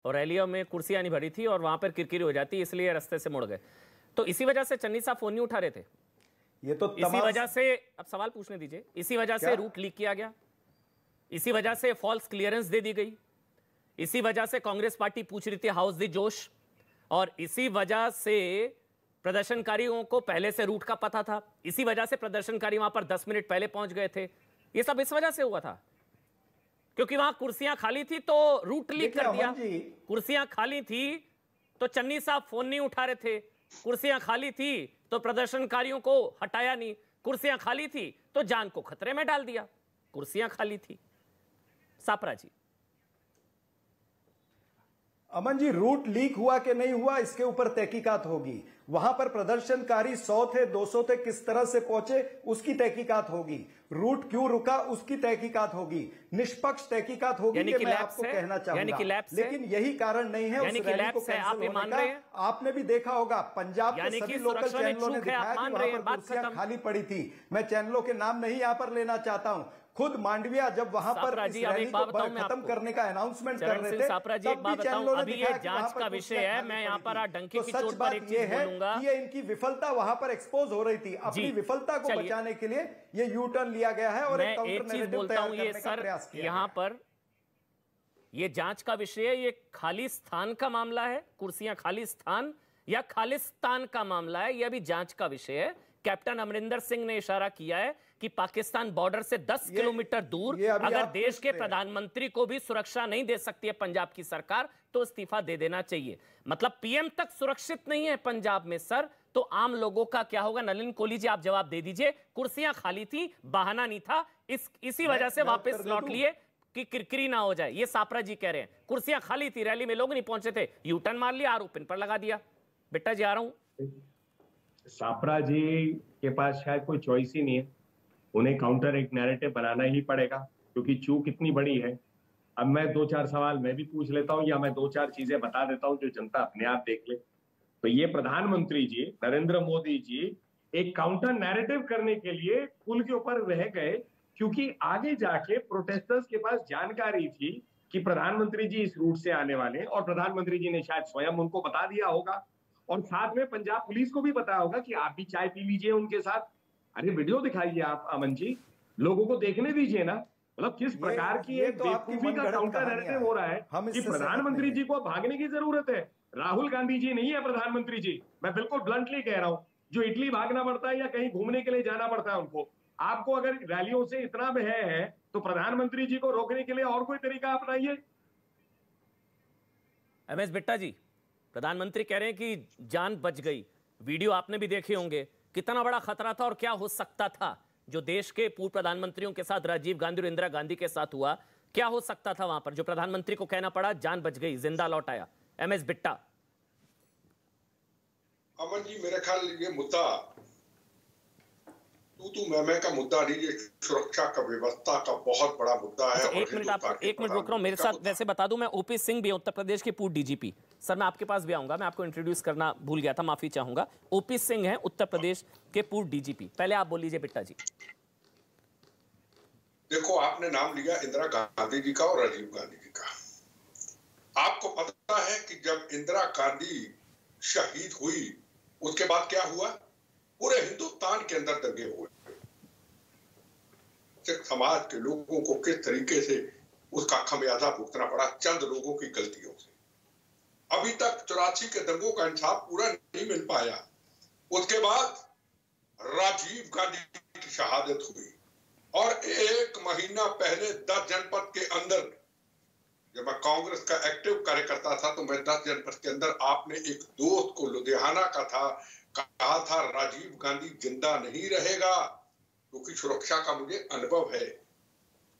और रैलियों में कुर्सियां नहीं भरी थी और वहां पर किरकिरी हो जाती, इसलिए रास्ते से मुड़ गए। तो इसी वजह से चन्नी साहब फोन नहीं उठा रहे थे। ये तो इसी वजह से, अब सवाल पूछने दीजिए, इसी वजह से रूट लीक किया गया, इसी वजह से फॉल्स क्लियरेंस दे दी गई, इसी वजह से कांग्रेस पार्टी पूछ रही थी हाउस द जोश, और इसी वजह से प्रदर्शनकारियों को पहले से रूट का पता था, इसी वजह से प्रदर्शनकारी वहां पर 10 मिनट पहले पहुंच गए थे। ये सब इस वजह से हुआ था क्योंकि वहां कुर्सियां खाली थी तो रूट लीक कर दिया। कुर्सियां खाली थी तो चन्नी साहब फोन नहीं उठा रहे थे, कुर्सियां खाली थी तो प्रदर्शनकारियों को हटाया नहीं, कुर्सियां खाली थी तो जान को खतरे में डाल दिया। कुर्सियां खाली थी। सापरा जी। अमन जी, रूट लीक हुआ कि नहीं हुआ इसके ऊपर तहकीकात होगी। वहां पर प्रदर्शनकारी 100 थे, 200 थे, किस तरह से पहुंचे उसकी तहकीकात होगी। रूट क्यों रुका उसकी तहकीकात होगी, निष्पक्ष तहकीकात होगी। कि मैं आपको कहना चाहूंगा, लेकिन यही कारण नहीं है उस रैली को कैंसिल होने का। आपने भी देखा होगा पंजाब के सभी लोकल चैनलों ने दिखाया कि वहां पर कुर्सियां खाली पड़ी थी। मैं चैनलों के नाम नहीं यहां पर लेना चाहता हूं। खुद मांडविया जब वहां पर इस रैली को खत्म करने का अनाउंसमेंट कर रहे थे, तब भी चैनलों ने दिखाया कि वहां पर विषय है। मैं यहाँ पर डंके की चोट पर एक चीज बोलूंगा कि ये इनकी विफलता वहां पर एक्सपोज हो रही थी। अपनी विफलता को बचाने के लिए ये यू टर्न लिया गया है और एक काउंटर नैरेटिव तैयार करने का प्रयास किया। यहाँ पर ये जांच का विषय है, ये खाली स्थान का मामला है, कुर्सियां खाली स्थान या खालिस्तान का मामला है, यह भी जांच का विषय है। कैप्टन अमरिंदर सिंह ने इशारा किया है कि पाकिस्तान बॉर्डर से 10 किलोमीटर दूर अगर देश के प्रधानमंत्री को भी सुरक्षा नहीं दे सकती है पंजाब की सरकार, तो इस्तीफा दे देना चाहिए। मतलब पीएम तक सुरक्षित नहीं है पंजाब में सर, तो आम लोगों का क्या होगा? नलिन कोहली जी, आप जवाब दे दीजिए। कुर्सियां खाली थी, बहाना नहीं था, इसी वजह से वापस लौट लिए कि किरकिरी ना हो जाए। ये सापरा जी कह रहे हैं कुर्सियां खाली थी, रैली में लोग नहीं पहुंचे थे, यू टर्न मार लिया, आरोप इन पर लगा दिया। बेटा जी आ रहा हूं। सापरा जी के पास शायद कोई चॉइस ही नहीं है, उन्हें काउंटर एक नैरेटिव बनाना ही पड़ेगा क्योंकि चूक इतनी बड़ी है। अब मैं 2-4 सवाल मैं भी पूछ लेता हूं या मैं 2-4 चीजें बता देता हूं जो जनता अपने आप देख ले। तो ये प्रधानमंत्री जी नरेंद्र मोदी जी एक काउंटर नैरेटिव करने के लिए पुल के ऊपर रह गए क्योंकि आगे जाके प्रोटेस्टर्स के पास जानकारी थी कि प्रधानमंत्री जी इस रूट से आने वाले हैं और प्रधानमंत्री जी ने शायद स्वयं उनको बता दिया होगा और साथ में पंजाब पुलिस को भी बताया होगा कि आप भी चाय पी लीजिए उनके साथ। अरे वीडियो दिखाइए आप अमन जी, लोगों को देखने दीजिए ना। मतलब किस प्रकार की एक बेवकूफी का काउंटर नैरेटिव हो रहा है कि प्रधानमंत्री जी को भागने की जरूरत है। राहुल गांधी जी नहीं है प्रधानमंत्री जी, मैं बिल्कुल ब्लंटली कह रहा हूं, जो इटली भागना पड़ता है या कहीं घूमने के लिए जाना पड़ता है उनको। आपको अगर रैलियों से इतना भय है तो प्रधानमंत्री जी को रोकने के लिए और कोई तरीका अपनाइए। एमएस बिट्टा जी, प्रधानमंत्री कह रहे हैं कि जान बच गई, वीडियो आपने भी देखे होंगे, कितना बड़ा खतरा था और क्या हो सकता था जो देश के पूर्व प्रधानमंत्रियों के साथ राजीव गांधी और इंदिरा गांधी के साथ हुआ, क्या हो सकता था वहां पर जो प्रधानमंत्री को कहना पड़ा जान बच गई, जिंदा लौट आया। एमएस बिट्टा। अमन जी, मेरे ख्याल ये मुद्दा तू मैं का मुद्दा नहीं, ये सुरक्षा का व्यवस्था का बहुत बड़ा मुद्दा है। एक मिनट रुक रहा हूं, मेरे साथ वैसे बता दूं, मैं ओपी सिंह भी उत्तर प्रदेश के पूर्व डीजीपी। सर मैं आपके पास भी आऊंगा, मैं आपको इंट्रोड्यूस करना भूल गया था, माफी चाहूंगा। ओपी सिंह हैं उत्तर प्रदेश के पूर्व डीजीपी। पहले आप बोल लीजिए बिट्टा जी। देखो, आपने नाम लिया इंदिरा गांधी जी का और राजीव गांधी जी का। आपको पता है कि जब इंदिरा गांधी शहीद हुई उसके बाद क्या हुआ? पूरे हिंदुस्तान के अंदर दंगे हुए। सिख समाज के लोगों को किस तरीके से उसका खमियाजा भुगतना पड़ा चंद लोगों की गलतियों से। अभी तक 84 के दंगों का इंसाफ पूरा नहीं मिल पाया। उसके बाद राजीव गांधी की शहादत हुई और 1 महीना पहले 10 जनपद के अंदर, जब मैं कांग्रेस का एक्टिव कार्यकर्ता था तो मैं 10 जनपद के अंदर, आपने एक दोस्त को लुधियाना का था, कहा था राजीव गांधी जिंदा नहीं रहेगा क्योंकि सुरक्षा का मुझे अनुभव है।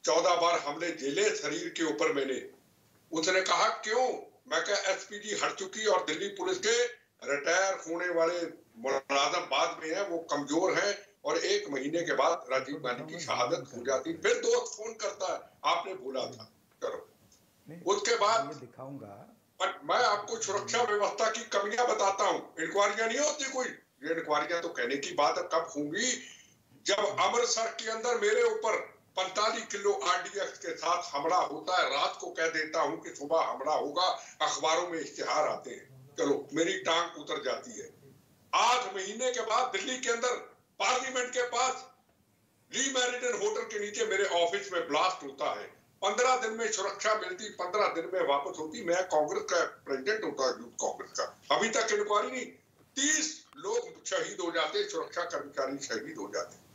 14 बार हमले झेले शरीर के ऊपर मैंने। उसने कहा क्यों? मैं कहा एसपीजी हट चुकी और दिल्ली पुलिस के रिटायर होने वाले मुलाजम बाद में है, वो कमजोर हैं और 1 महीने के बाद राजीव गांधी की शहादत हो जाती। फिर दोस्त फोन करता है, आपने भूला था। चलो, उसके बाद दिखाऊंगा। मैं आपको सुरक्षा व्यवस्था की कमियां बताता हूं। इंक्वायरियां नहीं होती कोई, ये इंक्वायरियां तो कहने की बात है, कब होंगी? जब अमृतसर के अंदर मेरे ऊपर 45 किलो आरडीएक्स के साथ हमला होता है। रात को कह देता हूं कि सुबह हमला होगा, अखबारों में इश्तिहार आते हैं, चलो मेरी टांग उतर जाती है। 8 महीने के बाद दिल्ली के अंदर पार्लियामेंट के पास ली मेरिडियन होटल के नीचे मेरे ऑफिस में ब्लास्ट होता है। 15 दिन में सुरक्षा मिलती, 15 दिन में वापस होती। मैं कांग्रेस का प्रेसिडेंट होता, यूथ कांग्रेस का, अभी तक इंक्वायरी नहीं। 30 लोग शहीद हो जाते, सुरक्षा कर्मचारी शहीद हो जाते।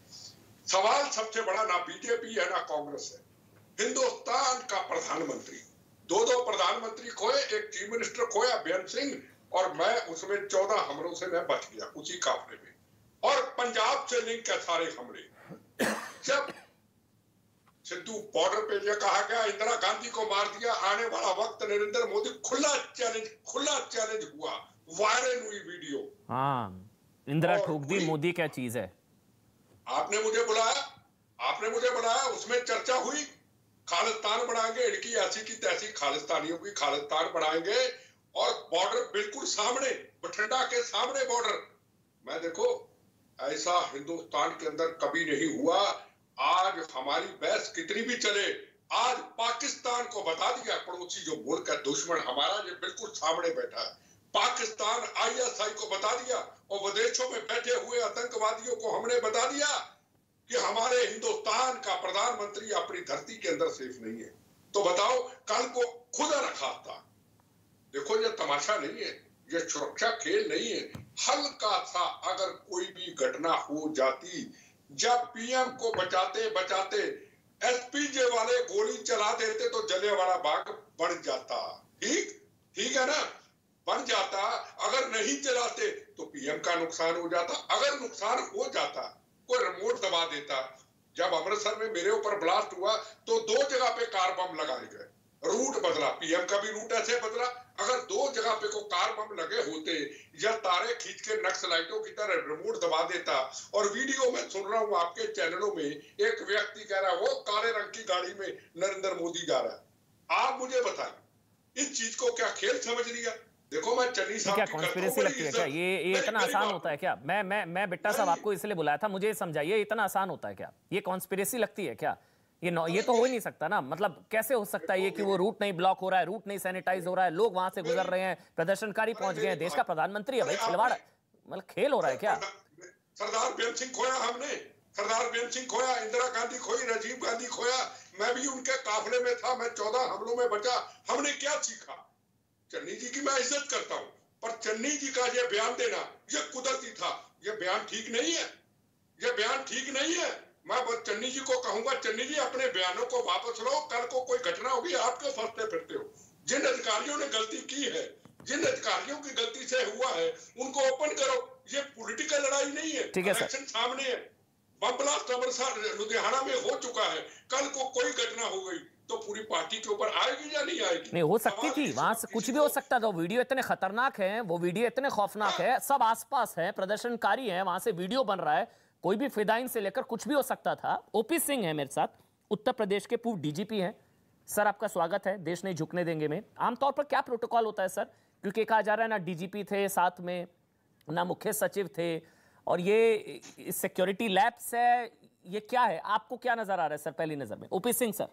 सवाल सबसे बड़ा ना बीजेपी है ना कांग्रेस है, हिंदुस्तान का प्रधानमंत्री। 2 प्रधानमंत्री खोए, एक चीफ मिनिस्टर खोया बेअंत सिंह, और मैं उसमें 14 हमलों से मैं बच गया उसी काफले में। और पंजाब से लिंक है सारे हमले। जब सिद्धू बॉर्डर पे यह कहा गया इंदिरा गांधी को मार दिया, आने वाला वक्त नरेंद्र मोदी, खुला चैलेंज हुआ, वायरल हुई वीडियो। हाँ, इंदिरा ठोक दी, मोदी क्या चीज है। आपने मुझे बुलाया, उसमें चर्चा हुई, खालिस्तान बनाएंगे, इनकी ऐसी की तैसी खालिस्तानियों की खालिस्तान बनाएंगे, और बॉर्डर बिल्कुल सामने, बठिंडा के सामने बॉर्डर। मैं देखो ऐसा हिंदुस्तान के अंदर कभी नहीं हुआ। आज हमारी बहस कितनी भी चले, आज पाकिस्तान को बता दिया, पड़ोसी जो मुल्क है, दुश्मन हमारा, ये बिल्कुल सामने बैठा है। पाकिस्तान आईएसआई को बता दिया, और विदेशों में बैठे हुए आतंकवादियों को हमने बता दिया कि हमारे हिंदुस्तान का प्रधानमंत्री अपनी धरती के अंदर सेफ नहीं है। तो बताओ, कल को खुदा रखा था। देखो ये तमाशा नहीं है, ये सुरक्षा खेल नहीं है। हल्का सा अगर कोई भी घटना हो जाती, जब पीएम को बचाते बचाते एसपीजे वाले गोली चला देते तो जलियांवाला बाग बढ़ जाता। ठीक है ना, बन जाता। अगर नहीं चलाते तो पीएम का नुकसान हो जाता। अगर नुकसान हो जाता, कोई रिमोट दबा देता। जब अमृतसर में मेरे ऊपर ब्लास्ट हुआ तो 2 जगह पे कार बम लगाए गए, रूट बदला, पीएम का भी रूट ऐसे बदला। अगर 2 जगह पे को कार बम लगे होते, या तारे खींच के नक्सलाइटों की तरह रिमोट दबा देता। और वीडियो में सुन रहा हूं आपके चैनलों में, एक व्यक्ति कह रहा है वो काले रंग की गाड़ी में नरेंद्र मोदी जा रहा है। आप मुझे बताइए, इस चीज को क्या खेल समझ लिया? देखो मैं चन्नी साहब क्या कॉन्स्पिरेसी लगती है क्या? ये इतना आसान होता है क्या? मैं बिट्टा साहब आपको इसलिए बुलाया था, मुझे समझाइए, इतना आसान होता है क्या? ये कॉन्स्पिरेसी लगती है क्या? ये तो हो ही नहीं सकता ना। मतलब कैसे हो सकता है ये कि वो रूट नहीं ब्लॉक हो रहा है, रूट नहीं सैनिटाइज हो रहा है, लोग वहां से गुजर रहे हैं, प्रदर्शनकारी पहुंच गए हैं, देश का प्रधानमंत्री है भाई, खिलवाड़, मतलब खेल हो रहा है क्या? सरदार बेअंत सिंह खोया हमने, सरदार बेअंत सिंह खोया, इंदिरा गांधी खोई, राजीव गांधी खोया, मैं भी उनके काफिले में था, मैं 14 हमलों में बचा। हमने क्या सीखा? चन्नी जी की मैं इज्जत करता हूं, पर चन्नी जी का ये बयान देना ये कुदरती था। ये बयान ठीक नहीं है, ये बयान ठीक नहीं है। मैं चन्नी जी को कहूंगा, चन्नी जी अपने बयानों को वापस लो। कल को कोई घटना होगी, आप क्यों फंसते फिरते हो? जिन अधिकारियों ने गलती की है, जिन अधिकारियों की गलती से हुआ है, उनको ओपन करो। ये पॉलिटिकल लड़ाई नहीं है, इलेक्शन सामने है। बम ब्लास्ट अमृतसर लुधियाना में हो चुका है, कल को कोई घटना हो गई तो पूरी पार्टी के ऊपर आएगी या नहीं आएगी? नहीं हो सकती थी, वहां से कुछ भी हो सकता था। वीडियो इतने खतरनाक है, वो वीडियो इतने खौफनाक है, सब आसपास है, प्रदर्शनकारी है, वहां से वीडियो बन रहा है, कोई भी फिदाइन से लेकर कुछ भी हो सकता था। ओपी सिंह है मेरे साथ, उत्तर प्रदेश के पूर्व डीजीपी हैं। सर आपका स्वागत है देश नहीं झुकने देंगे में। आमतौर पर क्या प्रोटोकॉल होता है सर? क्योंकि कहा जा रहा है ना डीजीपी थे साथ में, ना मुख्य सचिव थे, और ये सिक्योरिटी लैप्स है, ये क्या है? आपको क्या नजर आ रहा है सर पहली नजर में? OP Singh sir.